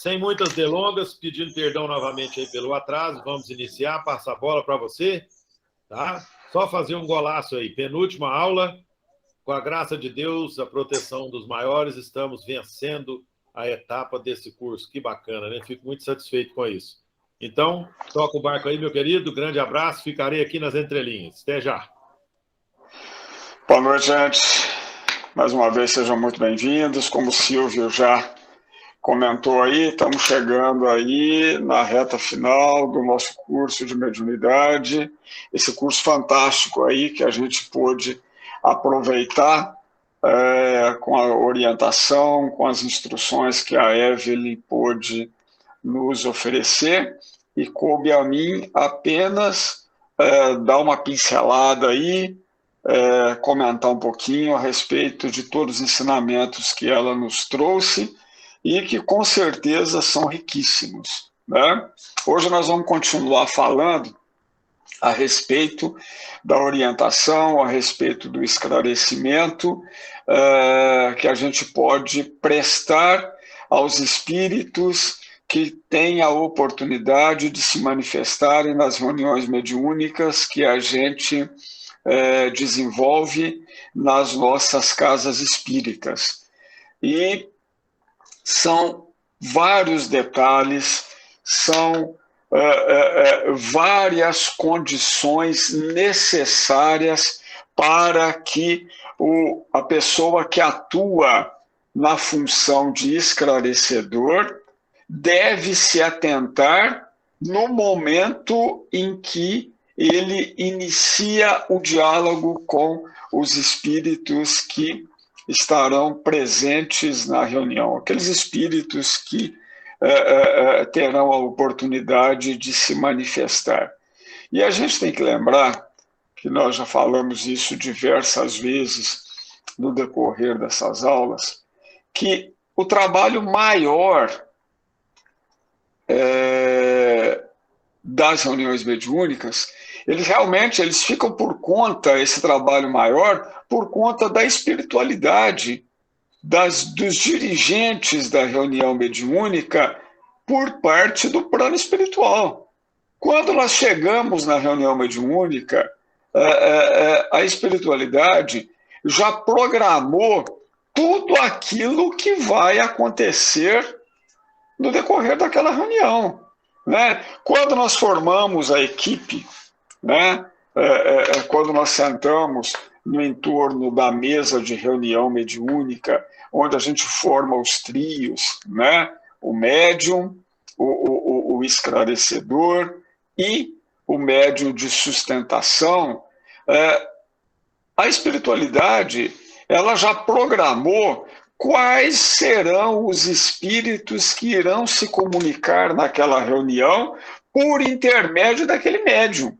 sem muitas delongas, pedindo perdão novamente aí pelo atraso, vamos iniciar, passa a bola para você, tá? Só fazer um golaço aí, penúltima aula, com a graça de Deus, a proteção dos maiores, estamos vencendo a etapa desse curso. Que bacana, né? Fico muito satisfeito com isso. Então, toca o barco aí, meu querido, grande abraço, ficarei aqui nas entrelinhas. Até já. Boa noite, gente. Mais uma vez, sejam muito bem-vindos. Como o Silvio já comentou aí, estamos chegando aí na reta final do nosso curso de mediunidade, esse curso fantástico aí que a gente pôde aproveitar com a orientação, com as instruções que a Evelyn pôde nos oferecer, e coube a mim apenas dar uma pincelada aí, comentar um pouquinho a respeito de todos os ensinamentos que ela nos trouxe e que com certeza são riquíssimos, né? Hoje nós vamos continuar falando a respeito da orientação, a respeito do esclarecimento que a gente pode prestar aos espíritos que têm a oportunidade de se manifestarem nas reuniões mediúnicas que a gente desenvolve nas nossas casas espíritas. E são vários detalhes, são várias condições necessárias para que a pessoa que atua na função de esclarecedor deve se atentar no momento em que ele inicia o diálogo com os espíritos que estarão presentes na reunião, aqueles espíritos que terão a oportunidade de se manifestar. E a gente tem que lembrar que nós já falamos isso diversas vezes no decorrer dessas aulas, que o trabalho maior das reuniões mediúnicas, eles ficam por conta, esse trabalho maior, por conta da espiritualidade dos dirigentes da reunião mediúnica por parte do plano espiritual. Quando nós chegamos na reunião mediúnica, a espiritualidade já programou tudo aquilo que vai acontecer no decorrer daquela reunião, né? Quando nós formamos a equipe, né? Quando nós sentamos no entorno da mesa de reunião mediúnica, onde a gente forma os trios, né? O médium, o esclarecedor e o médium de sustentação, a espiritualidade ela já programou quais serão os espíritos que irão se comunicar naquela reunião por intermédio daquele médium.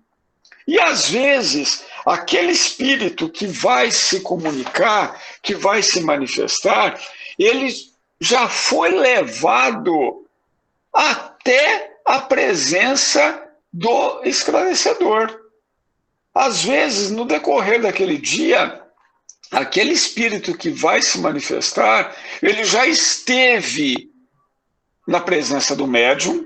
E, às vezes, aquele espírito que vai se comunicar, que vai se manifestar, ele já foi levado até a presença do esclarecedor. Às vezes, no decorrer daquele dia, aquele espírito que vai se manifestar, ele já esteve na presença do médium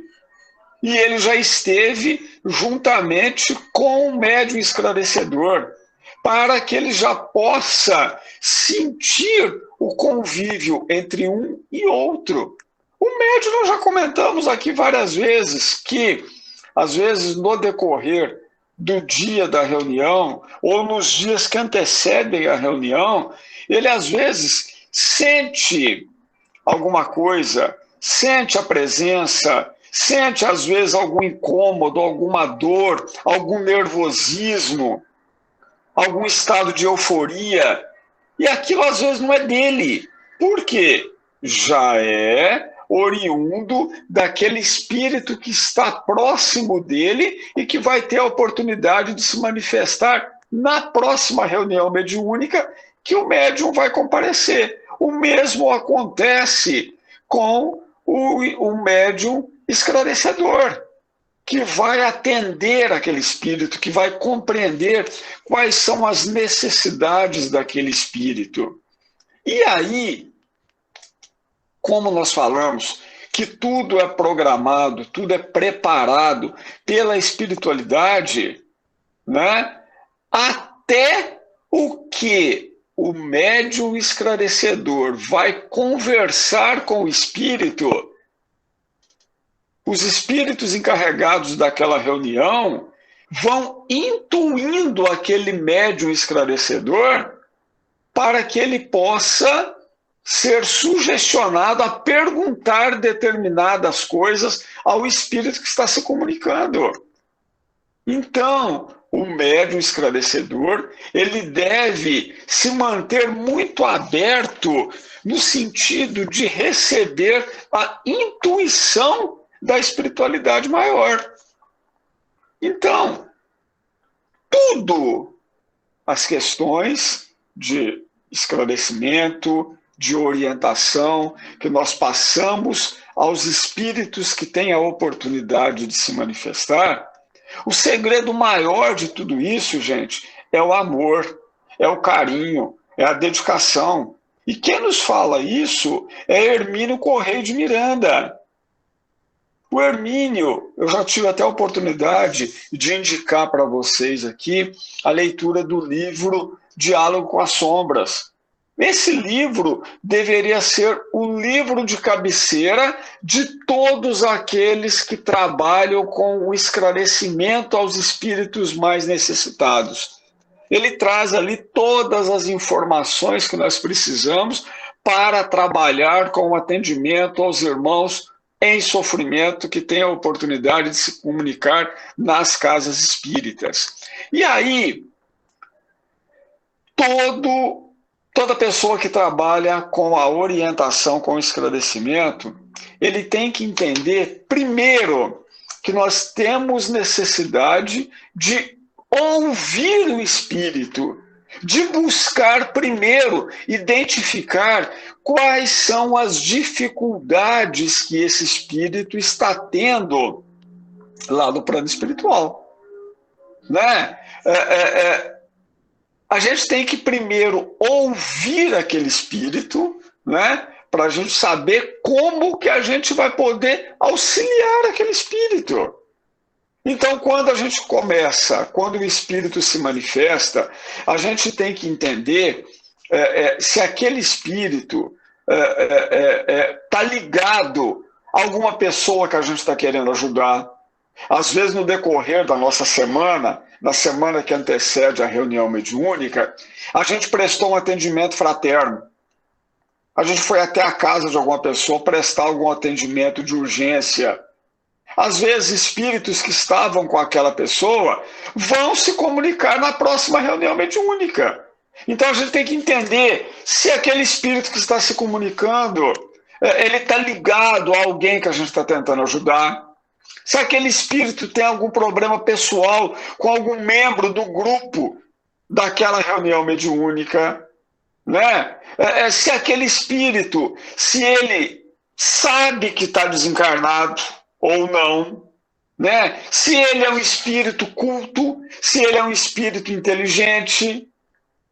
e ele já esteve juntamente com o médium esclarecedor, para que ele já possa sentir o convívio entre um e outro. O médium, nós já comentamos aqui várias vezes que, às vezes, no decorrer do dia da reunião, ou nos dias que antecedem a reunião, ele, às vezes, sente alguma coisa, sente a presença, sente, às vezes, algum incômodo, alguma dor, algum nervosismo, algum estado de euforia. E aquilo, às vezes, não é dele. Por quê? Já é oriundo daquele espírito que está próximo dele e que vai ter a oportunidade de se manifestar na próxima reunião mediúnica que o médium vai comparecer. O mesmo acontece com o médium esclarecedor, que vai atender aquele espírito, que vai compreender quais são as necessidades daquele espírito. E aí, como nós falamos que tudo é programado, tudo é preparado pela espiritualidade, né? Até o que o médium esclarecedor vai conversar com o espírito, os espíritos encarregados daquela reunião vão intuindo aquele médium esclarecedor para que ele possa ser sugestionado a perguntar determinadas coisas ao espírito que está se comunicando. Então, o médium esclarecedor, ele deve se manter muito aberto no sentido de receber a intuição da espiritualidade maior. Então, tudo as questões de esclarecimento, de orientação que nós passamos aos espíritos que têm a oportunidade de se manifestar, o segredo maior de tudo isso, gente, é o amor, é o carinho, é a dedicação. E quem nos fala isso é Hermínio Correia de Miranda. O Hermínio, eu já tive até a oportunidade de indicar para vocês aqui a leitura do livro Diálogo com as Sombras. Esse livro deveria ser o livro de cabeceira de todos aqueles que trabalham com o esclarecimento aos espíritos mais necessitados. Ele traz ali todas as informações que nós precisamos para trabalhar com o atendimento aos irmãos em sofrimento que têm a oportunidade de se comunicar nas casas espíritas. E aí, toda pessoa que trabalha com a orientação, com o esclarecimento, ele tem que entender, primeiro, que nós temos necessidade de ouvir o espírito, de buscar primeiro, identificar quais são as dificuldades que esse espírito está tendo lá no plano espiritual. Né? A gente tem que primeiro ouvir aquele espírito, né, para a gente saber como que a gente vai poder auxiliar aquele espírito. Então, quando a gente começa, quando o espírito se manifesta, a gente tem que entender se aquele espírito está ligado a alguma pessoa que a gente está querendo ajudar. Às vezes, no decorrer da nossa semana, na semana que antecede a reunião mediúnica, a gente prestou um atendimento fraterno. A gente foi até a casa de alguma pessoa prestar algum atendimento de urgência. Às vezes, espíritos que estavam com aquela pessoa vão se comunicar na próxima reunião mediúnica. Então, a gente tem que entender se aquele espírito que está se comunicando, ele está ligado a alguém que a gente está tentando ajudar. Se aquele espírito tem algum problema pessoal com algum membro do grupo daquela reunião mediúnica, né? Se aquele espírito, se ele sabe que está desencarnado ou não, né? Se ele é um espírito culto, se ele é um espírito inteligente,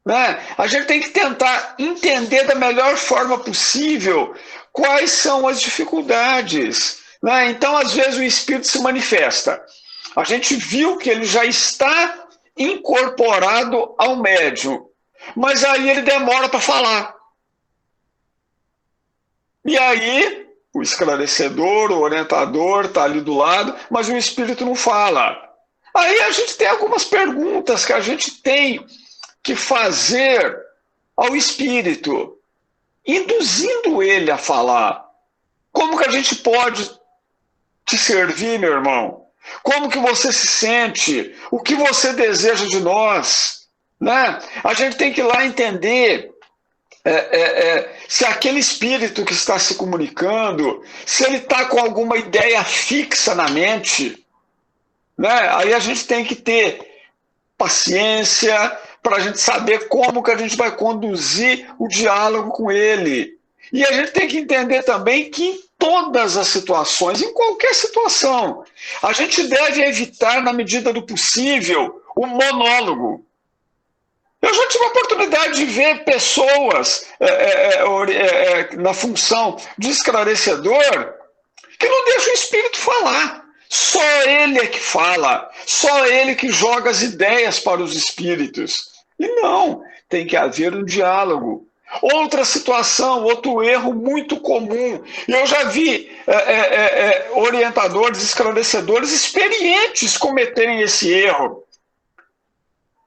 né? A gente tem que tentar entender da melhor forma possível quais são as dificuldades. Então, às vezes, o espírito se manifesta. A gente viu que ele já está incorporado ao médium, mas aí ele demora para falar. E aí, o esclarecedor, o orientador está ali do lado, mas o espírito não fala. Aí a gente tem algumas perguntas que a gente tem que fazer ao espírito, induzindo ele a falar. Como que a gente pode te servir, meu irmão? Como que você se sente? O que você deseja de nós? Né? A gente tem que ir lá entender se aquele espírito que está se comunicando, se ele está com alguma ideia fixa na mente, né? Aí a gente tem que ter paciência para a gente saber como que a gente vai conduzir o diálogo com ele. E a gente tem que entender também que em todas as situações, em qualquer situação, a gente deve evitar, na medida do possível, o monólogo. Eu já tive a oportunidade de ver pessoas na função de esclarecedor que não deixa o espírito falar. Só ele é que fala, só ele que joga as ideias para os espíritos. E não, tem que haver um diálogo. Outra situação, outro erro muito comum. Eu já vi orientadores, esclarecedores experientes cometerem esse erro.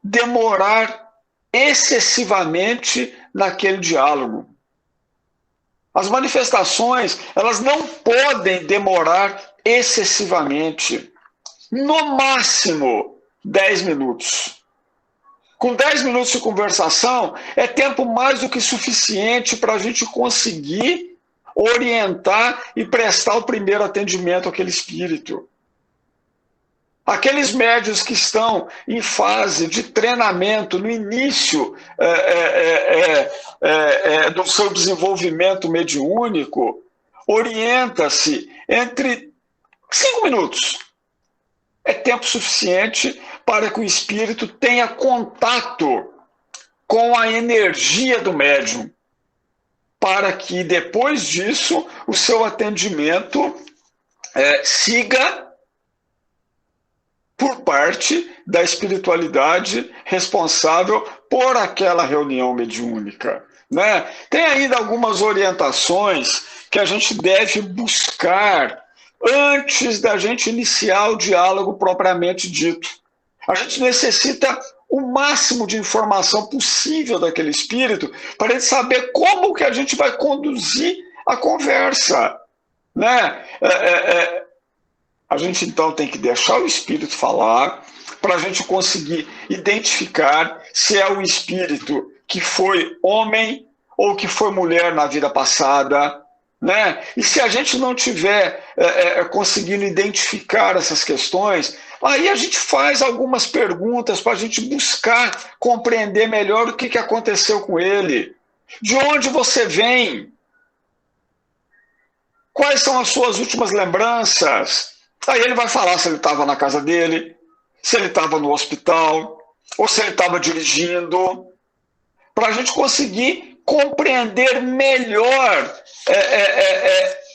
Demorar excessivamente naquele diálogo. As manifestações, elas não podem demorar excessivamente. No máximo, 10 minutos. Com 10 minutos de conversação, é tempo mais do que suficiente para a gente conseguir orientar e prestar o primeiro atendimento àquele espírito. Aqueles médiuns que estão em fase de treinamento, no início do seu desenvolvimento mediúnico, orienta-se entre 5 minutos. É tempo suficiente para que o espírito tenha contato com a energia do médium, para que depois disso o seu atendimento siga por parte da espiritualidade responsável por aquela reunião mediúnica, né? Tem ainda algumas orientações que a gente deve buscar antes da gente iniciar o diálogo propriamente dito. A gente necessita o máximo de informação possível daquele espírito para ele saber como que a gente vai conduzir a conversa, né? A gente, então, tem que deixar o espírito falar para a gente conseguir identificar se é o espírito que foi homem ou que foi mulher na vida passada, né? E se a gente não tiver conseguindo identificar essas questões, aí a gente faz algumas perguntas para a gente buscar compreender melhor o que aconteceu com ele. De onde você vem? Quais são as suas últimas lembranças? Aí ele vai falar se ele estava na casa dele, se ele estava no hospital, ou se ele estava dirigindo, para a gente conseguir compreender melhor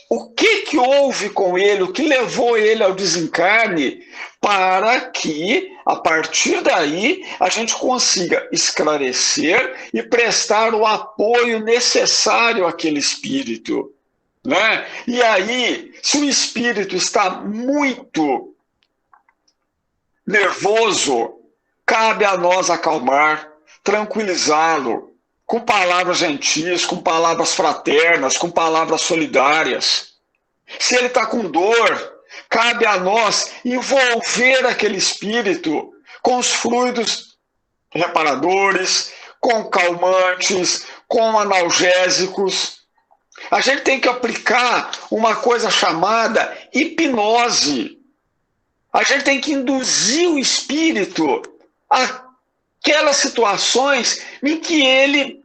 o que houve com ele, o que levou ele ao desencarne, para que, a partir daí, a gente consiga esclarecer e prestar o apoio necessário àquele espírito, né? E aí, se o espírito está muito nervoso, cabe a nós acalmar, tranquilizá-lo, com palavras gentis, com palavras fraternas, com palavras solidárias. Se ele está com dor, cabe a nós envolver aquele espírito com os fluidos reparadores, com calmantes, com analgésicos. A gente tem que aplicar uma coisa chamada hipnose. A gente tem que induzir o espírito àquelas situações em que ele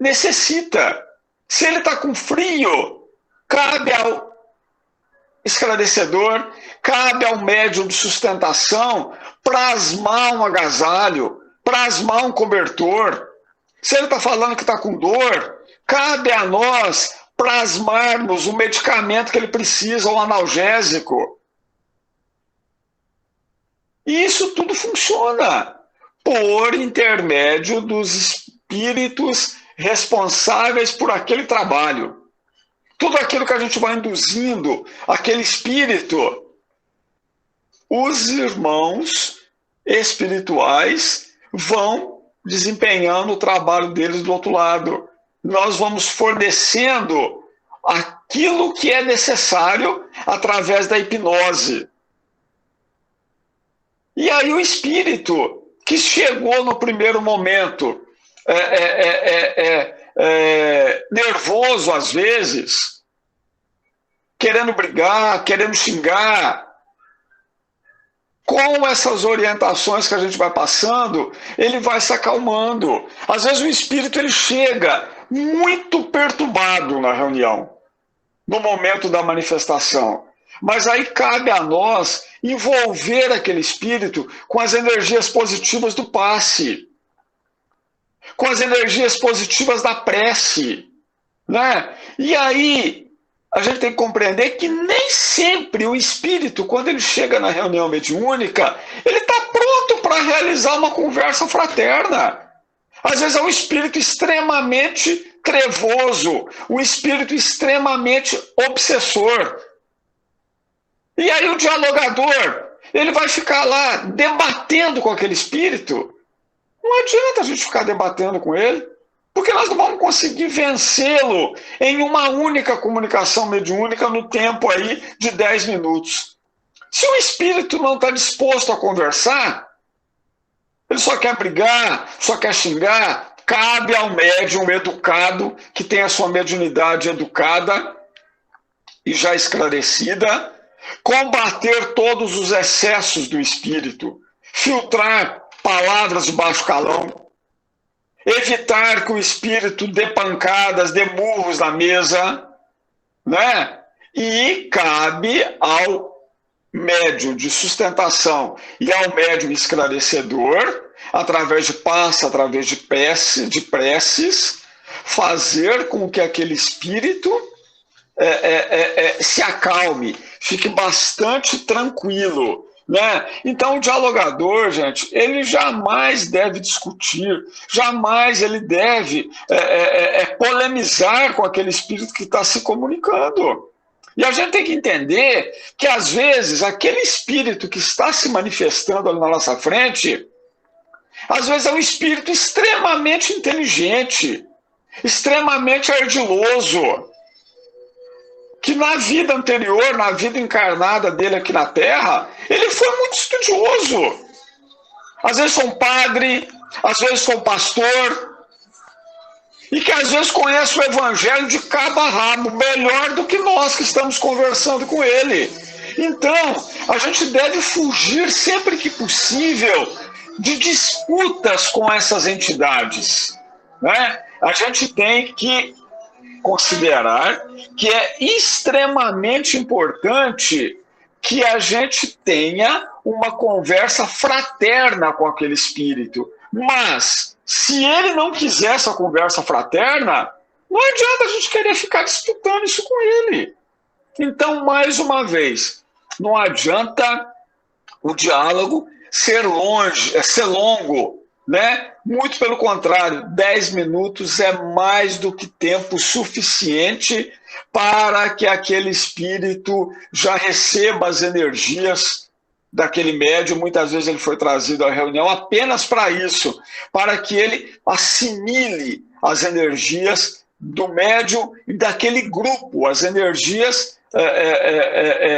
necessita. Se ele está com frio, cabe ao esclarecedor, cabe ao médium de sustentação plasmar um agasalho, plasmar um cobertor. Se ele está falando que está com dor, cabe a nós plasmarmos o medicamento que ele precisa, o analgésico. E isso tudo funciona por intermédio dos espíritos responsáveis por aquele trabalho. Tudo aquilo que a gente vai induzindo, aquele espírito, os irmãos espirituais vão desempenhando o trabalho deles do outro lado. Nós vamos fornecendo aquilo que é necessário através da hipnose. E aí o espírito que chegou no primeiro momento nervoso às vezes, querendo brigar, querendo xingar, com essas orientações que a gente vai passando, ele vai se acalmando. Às vezes o espírito ele chega muito perturbado na reunião, no momento da manifestação. Mas aí cabe a nós envolver aquele espírito com as energias positivas do passe, com as energias positivas da prece, né? E aí a gente tem que compreender que nem sempre o espírito, quando ele chega na reunião mediúnica, ele está pronto para realizar uma conversa fraterna. Às vezes é um espírito extremamente trevoso, um espírito extremamente obsessor. E aí o dialogador, ele vai ficar lá debatendo com aquele espírito. Não adianta a gente ficar debatendo com ele, porque nós não vamos conseguir vencê-lo em uma única comunicação mediúnica no tempo aí de 10 minutos. Se o espírito não está disposto a conversar, ele só quer brigar, só quer xingar, cabe ao médium educado, que tem a sua mediunidade educada e já esclarecida, combater todos os excessos do espírito, filtrar palavras de baixo calão, evitar que o espírito dê pancadas, dê murros na mesa, né? E cabe ao médium de sustentação e ao médium esclarecedor, através de passe, através de preces, fazer com que aquele espírito se acalme, fique bastante tranquilo, né? Então o dialogador, gente, ele jamais deve discutir, jamais ele deve polemizar com aquele espírito que está se comunicando. E a gente tem que entender que, às vezes, aquele espírito que está se manifestando ali na nossa frente, às vezes é um espírito extremamente inteligente, extremamente ardiloso, que na vida anterior, na vida encarnada dele aqui na Terra, ele foi muito estudioso. Às vezes foi um padre, às vezes foi um pastor, e que às vezes conhece o Evangelho de cabo a rabo, melhor do que nós que estamos conversando com ele. Então, a gente deve fugir sempre que possível de disputas com essas entidades, né? A gente tem que considerar que é extremamente importante que a gente tenha uma conversa fraterna com aquele espírito. Mas, se ele não quiser essa conversa fraterna, não adianta a gente querer ficar disputando isso com ele. Então, mais uma vez, não adianta o diálogo ser longo, né? Muito pelo contrário, 10 minutos é mais do que tempo suficiente para que aquele espírito já receba as energias daquele médium. Muitas vezes ele foi trazido à reunião apenas para isso, para que ele assimile as energias do médium e daquele grupo, as energias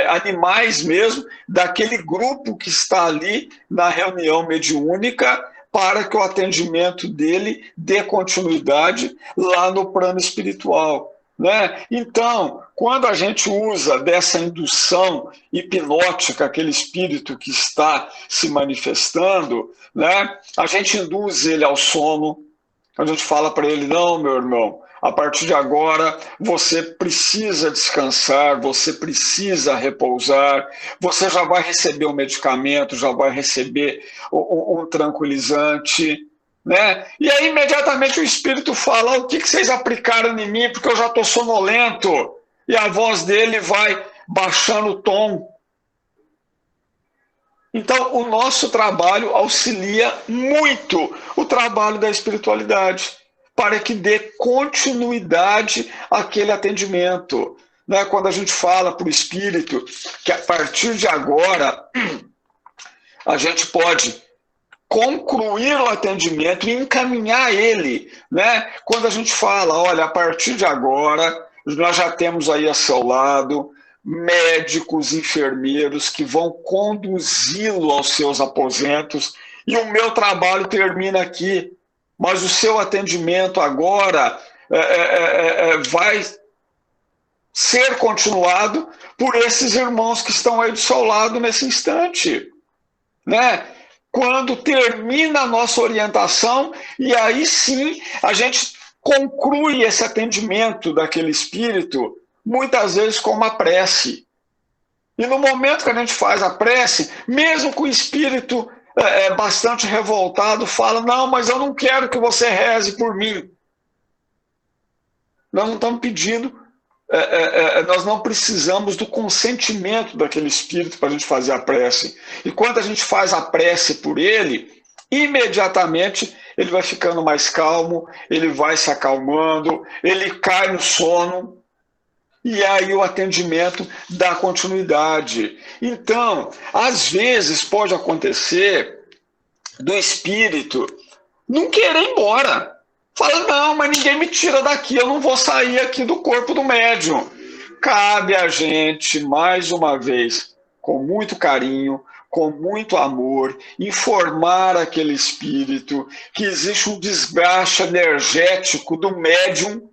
animais mesmo, daquele grupo que está ali na reunião mediúnica, para que o atendimento dele dê continuidade lá no plano espiritual, né? Então, quando a gente usa dessa indução hipnótica, aquele espírito que está se manifestando, né, a gente induz ele ao sono, a gente fala para ele: não, meu irmão, a partir de agora você precisa descansar, você precisa repousar, você já vai receber um medicamento, já vai receber um tranquilizante, né? E aí imediatamente o espírito fala: o que vocês aplicaram em mim, porque eu já estou sonolento. E a voz dele vai baixando o tom. Então o nosso trabalho auxilia muito o trabalho da espiritualidade, para que dê continuidade àquele atendimento, né? Quando a gente fala para o espírito que a partir de agora a gente pode concluir o atendimento e encaminhar ele, né? Quando a gente fala: olha, a partir de agora nós já temos aí a seu lado médicos, enfermeiros que vão conduzi-lo aos seus aposentos, e o meu trabalho termina aqui, mas o seu atendimento agora vai ser continuado por esses irmãos que estão aí do seu lado nesse instante, né? Quando termina a nossa orientação, e aí sim a gente conclui esse atendimento daquele espírito, muitas vezes com uma prece. E no momento que a gente faz a prece, mesmo com o espírito bastante revoltado, fala: não, mas eu não quero que você reze por mim. Nós não estamos pedindo nós não precisamos do consentimento daquele espírito para a gente fazer a prece. E quando a gente faz a prece por ele, imediatamente ele vai ficando mais calmo, ele vai se acalmando, ele cai no sono, e aí o atendimento dá continuidade. Então, às vezes pode acontecer do espírito não querer ir embora. Fala, não, mas ninguém me tira daqui, eu não vou sair aqui do corpo do médium. Cabe a gente, mais uma vez, com muito carinho, com muito amor, informar aquele espírito que existe um desgaste energético do médium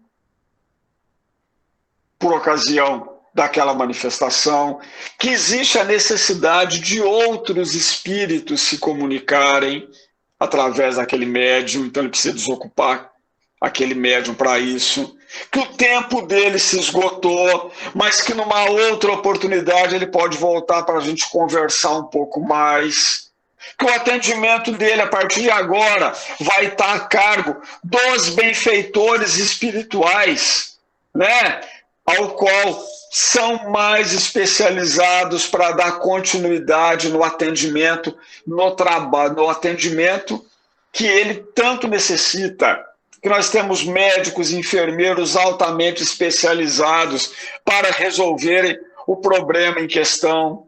por ocasião daquela manifestação, que existe a necessidade de outros espíritos se comunicarem através daquele médium, então ele precisa desocupar aquele médium para isso, que o tempo dele se esgotou, mas que numa outra oportunidade ele pode voltar para a gente conversar um pouco mais, que o atendimento dele a partir de agora vai estar a cargo dos benfeitores espirituais, né? Ao qual são mais especializados para dar continuidade no atendimento, no trabalho, no atendimento que ele tanto necessita. Que nós temos médicos e enfermeiros altamente especializados para resolverem o problema em questão,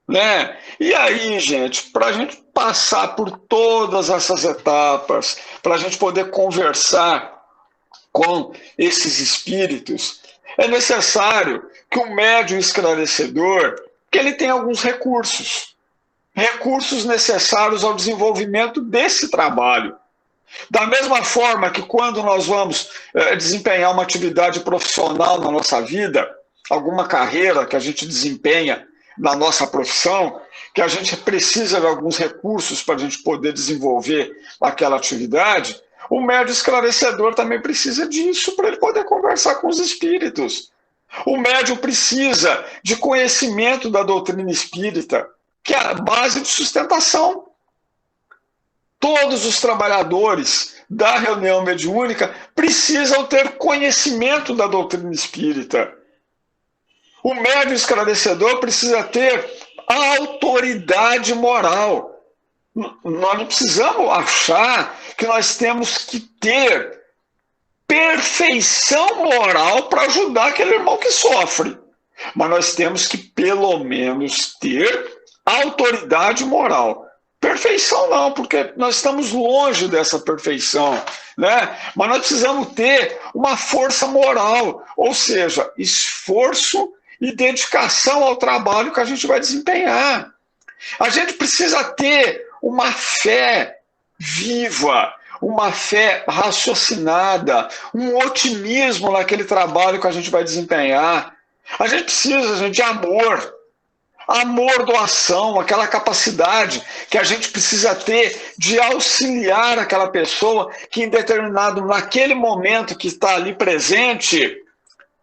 né? E aí, gente, para a gente passar por todas essas etapas, para a gente poder conversar com esses espíritos, é necessário que o médium esclarecedor, que ele tenha alguns recursos necessários ao desenvolvimento desse trabalho. Da mesma forma que quando nós vamos desempenhar uma atividade profissional na nossa vida, alguma carreira que a gente desempenha na nossa profissão, que a gente precisa de alguns recursos para a gente poder desenvolver aquela atividade, o médium esclarecedor também precisa disso para ele poder conversar com os espíritos. O médium precisa de conhecimento da doutrina espírita, que é a base de sustentação. Todos os trabalhadores da reunião mediúnica precisam ter conhecimento da doutrina espírita. O médium esclarecedor precisa ter a autoridade moral. Nós não precisamos achar que nós temos que ter perfeição moral para ajudar aquele irmão que sofre. Mas nós temos que, pelo menos, ter autoridade moral. Perfeição não, porque nós estamos longe dessa perfeição, né? Mas nós precisamos ter uma força moral, ou seja, esforço e dedicação ao trabalho que a gente vai desempenhar. A gente precisa ter uma fé viva, uma fé raciocinada, um otimismo naquele trabalho que a gente vai desempenhar. A gente precisa, gente, de amor. Amor, doação, aquela capacidade que a gente precisa ter de auxiliar aquela pessoa que naquele momento que está ali presente,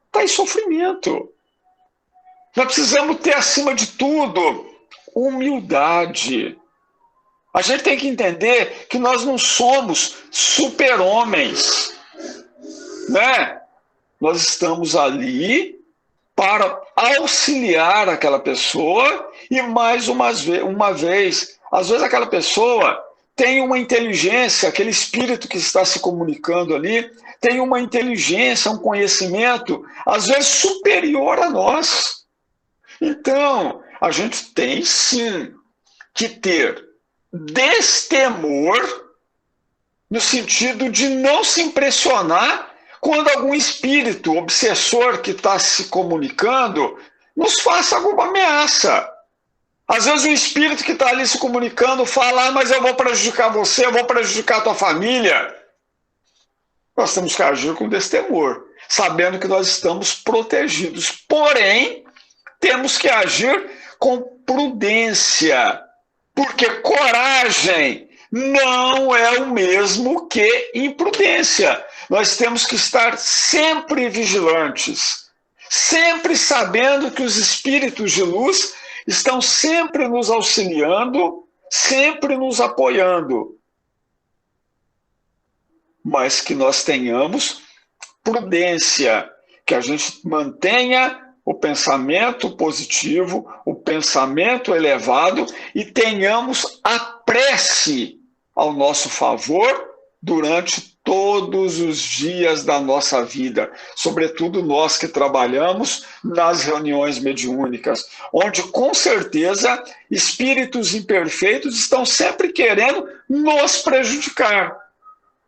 está em sofrimento. Nós precisamos ter, acima de tudo, humildade. A gente tem que entender que nós não somos super-homens, né? Nós estamos ali para auxiliar aquela pessoa e, mais uma vez, às vezes aquela pessoa tem uma inteligência, aquele espírito que está se comunicando ali, tem uma inteligência, um conhecimento, às vezes superior a nós. Então, a gente tem sim que ter destemor, no sentido de não se impressionar quando algum espírito obsessor que está se comunicando nos faça alguma ameaça. Às vezes o espírito que está ali se comunicando fala, mas eu vou prejudicar você, eu vou prejudicar a tua família. Nós temos que agir com destemor, sabendo que nós estamos protegidos. Porém, temos que agir com prudência, porque coragem não é o mesmo que imprudência. Nós temos que estar sempre vigilantes, sempre sabendo que os espíritos de luz estão sempre nos auxiliando, sempre nos apoiando. Mas que nós tenhamos prudência, que a gente mantenha o pensamento positivo, o pensamento elevado e tenhamos a prece ao nosso favor durante todos os dias da nossa vida, sobretudo nós que trabalhamos nas reuniões mediúnicas, onde com certeza espíritos imperfeitos estão sempre querendo nos prejudicar.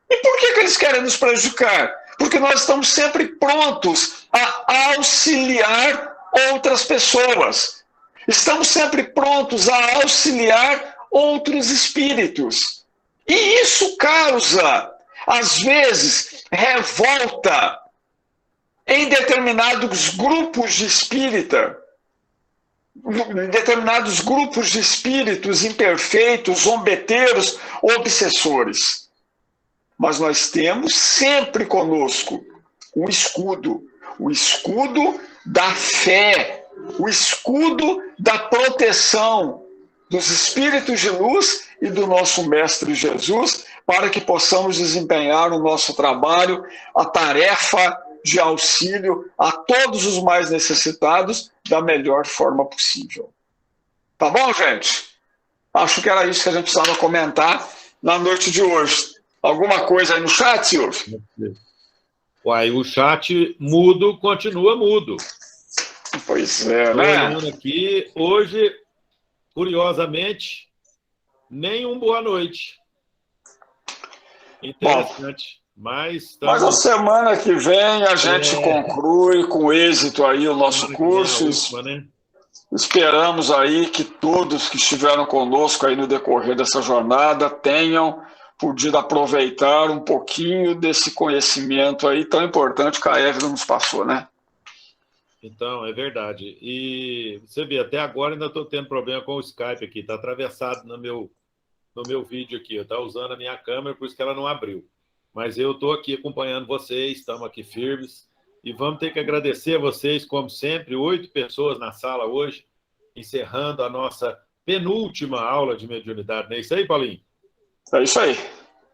E por que eles querem nos prejudicar? Porque nós estamos sempre prontos a auxiliar outras pessoas. Estamos sempre prontos a auxiliar outros espíritos. E isso causa, às vezes, revolta em determinados grupos de espíritos imperfeitos, zombeteiros, obsessores. Mas nós temos sempre conosco o escudo da fé, o escudo da proteção dos espíritos de luz e do nosso Mestre Jesus, para que possamos desempenhar o nosso trabalho, a tarefa de auxílio a todos os mais necessitados da melhor forma possível. Tá bom, gente? Acho que era isso que a gente precisava comentar na noite de hoje. Alguma coisa aí no chat, Silvio? Uai, o chat mudo continua mudo. Pois é, né? né? Olhando aqui, hoje, curiosamente, nem boa noite. Interessante. Mas a semana que vem a gente conclui com êxito aí o nosso curso. Última, né? Esperamos aí que todos que estiveram conosco aí no decorrer dessa jornada tenham podido aproveitar um pouquinho desse conhecimento aí tão importante que a Évila nos passou, né? Então, é verdade. E você vê, até agora ainda estou tendo problema com o Skype aqui, está atravessado no meu vídeo aqui, eu estou usando a minha câmera, por isso que ela não abriu. Mas eu estou aqui acompanhando vocês, estamos aqui firmes, e vamos ter que agradecer a vocês, como sempre, 8 pessoas na sala hoje, encerrando a nossa penúltima aula de mediunidade. Não é isso aí, Paulinho? É isso aí.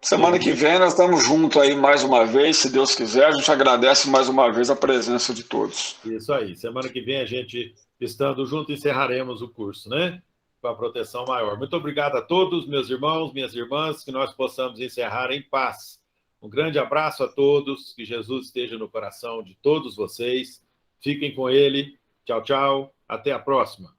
Semana que vem nós estamos juntos aí mais uma vez, se Deus quiser. A gente agradece mais uma vez a presença de todos. Isso aí. Semana que vem a gente, estando junto, encerraremos o curso, né? Com a proteção maior. Muito obrigado a todos, meus irmãos, minhas irmãs, que nós possamos encerrar em paz. Um grande abraço a todos, que Jesus esteja no coração de todos vocês. Fiquem com ele. Tchau, tchau. Até a próxima.